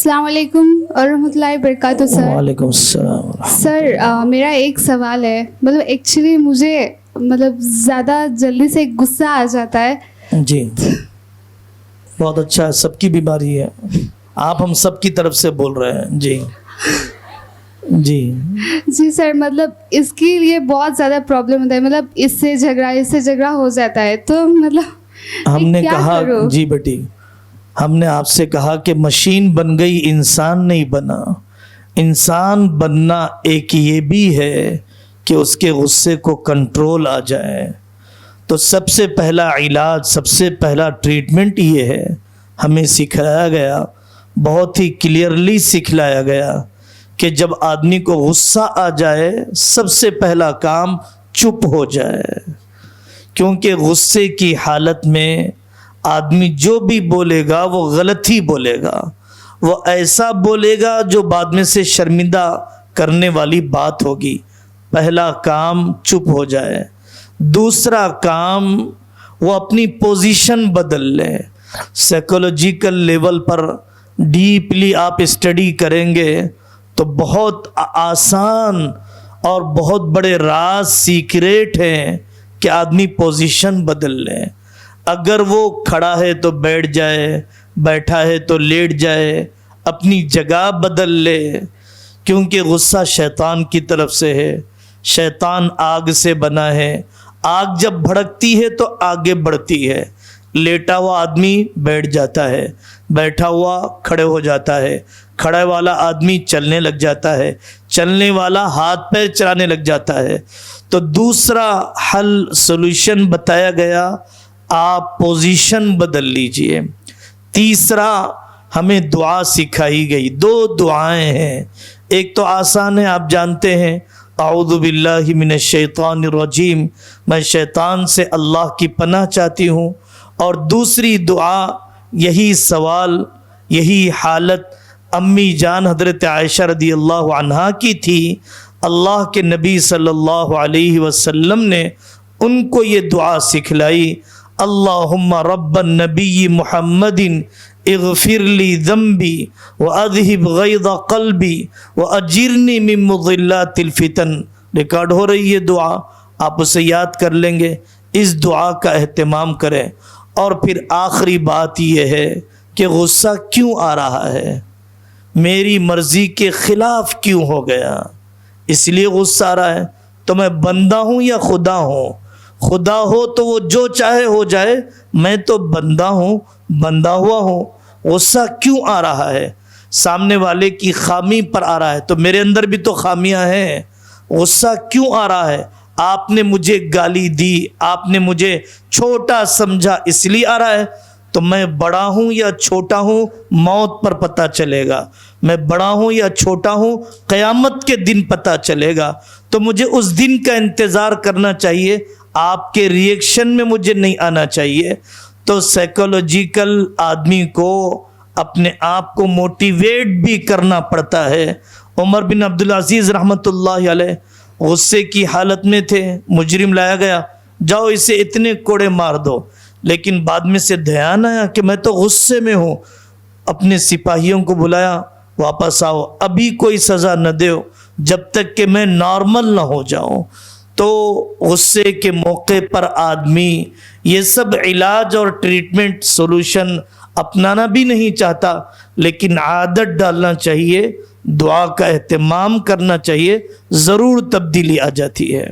السلام علیکم اور رحمۃ اللہ وبرکاتہ سر. وعلیکم السلام. سر میرا ایک سوال ہے. ایکچولی مجھے زیادہ جلدی سے غصہ آ جاتا ہے. جی بہت اچھا ہے, سب کی بیماری ہے, آپ ہم سب کی طرف سے بول رہے ہیں. جی جی سر, اس کے لیے بہت زیادہ پرابلم ہوتا ہے. اس سے جھگڑا ہو جاتا ہے. تو ہم نے کہا جی بیٹی, ہم نے آپ سے کہا کہ مشین بن گئی, انسان نہیں بنا. انسان بننا ایک یہ بھی ہے کہ اس کے غصے کو کنٹرول آ جائے. تو سب سے پہلا علاج, سب سے پہلا ٹریٹمنٹ یہ ہے, ہمیں سکھلایا گیا, بہت ہی کلیئرلی سکھلایا گیا کہ جب آدمی کو غصہ آ جائے سب سے پہلا کام چپ ہو جائے. کیونکہ غصے کی حالت میں آدمی جو بھی بولے گا وہ غلط ہی بولے گا, وہ ایسا بولے گا جو بعد میں سے شرمندہ کرنے والی بات ہوگی. پہلا کام چپ ہو جائے. دوسرا کام وہ اپنی پوزیشن بدل لے. سائیکولوجیکل لیول پر ڈیپلی آپ اسٹڈی کریں گے تو بہت آسان اور بہت بڑے راز سیکریٹ ہیں کہ آدمی پوزیشن بدل لے. اگر وہ کھڑا ہے تو بیٹھ جائے, بیٹھا ہے تو لیٹ جائے, اپنی جگہ بدل لے. کیونکہ غصہ شیطان کی طرف سے ہے. شیطان آگ سے بنا ہے. آگ جب بھڑکتی ہے تو آگے بڑھتی ہے. لیٹا ہوا آدمی بیٹھ جاتا ہے, بیٹھا ہوا کھڑے ہو جاتا ہے, کھڑے والا آدمی چلنے لگ جاتا ہے, چلنے والا ہاتھ پیر چلانے لگ جاتا ہے. تو دوسرا حل سولوشن بتایا گیا, آپ پوزیشن بدل لیجئے. تیسرا ہمیں دعا سکھائی گئی. 2 دعائیں ہیں. ایک تو آسان ہے, آپ جانتے ہیں, اعوذ باللہ من الشیطان الرجیم, میں شیطان سے اللہ کی پناہ چاہتی ہوں. اور دوسری دعا, یہی سوال, یہی حالت امی جان حضرت عائشہ رضی اللہ عنہا کی تھی. اللہ کے نبی صلی اللہ علیہ وسلم نے ان کو یہ دعا سکھلائی, اللہم رب النبی محمد اغفر لی ذنبی واذہب غیظ قلبی واجرنی من مضلات الفتن. ریکارڈ ہو رہی ہے دعا, آپ اسے یاد کر لیں گے. اس دعا کا اہتمام کریں. اور پھر آخری بات یہ ہے کہ غصہ کیوں آ رہا ہے, میری مرضی کے خلاف کیوں ہو گیا, اس لیے غصہ آ رہا ہے. تو میں بندہ ہوں یا خدا ہوں؟ خدا ہو تو وہ جو چاہے ہو جائے, میں تو بندہ ہوں, بندہ ہوا ہوں. غصہ کیوں آ رہا ہے؟ سامنے والے کی خامی پر آ رہا ہے, تو میرے اندر بھی تو خامیاں ہیں. غصہ کیوں آ رہا ہے؟ آپ نے مجھے گالی دی, آپ نے مجھے چھوٹا سمجھا, اس لیے آ رہا ہے. تو میں بڑا ہوں یا چھوٹا ہوں, موت پر پتہ چلے گا. میں بڑا ہوں یا چھوٹا ہوں, قیامت کے دن پتہ چلے گا. تو مجھے اس دن کا انتظار کرنا چاہیے, آپ کے ریئیکشن میں مجھے نہیں آنا چاہیے. تو سائیکولوجیکل آدمی کو اپنے آپ کو موٹیویٹ بھی کرنا پڑتا ہے. عمر بن عبدالعزیز رحمۃ اللہ علیہ غصے کی حالت میں تھے, مجرم لایا گیا, جاؤ اسے اتنے کوڑے مار دو. لیکن بعد میں سے دھیان آیا کہ میں تو غصے میں ہوں. اپنے سپاہیوں کو بلایا, واپس آؤ, ابھی کوئی سزا نہ دیو جب تک کہ میں نارمل نہ ہو جاؤں. تو غصے کے موقع پر آدمی یہ سب علاج اور ٹریٹمنٹ سولوشن اپنانا بھی نہیں چاہتا, لیکن عادت ڈالنا چاہیے, دعا کا اہتمام کرنا چاہیے, ضرور تبدیلی آ جاتی ہے.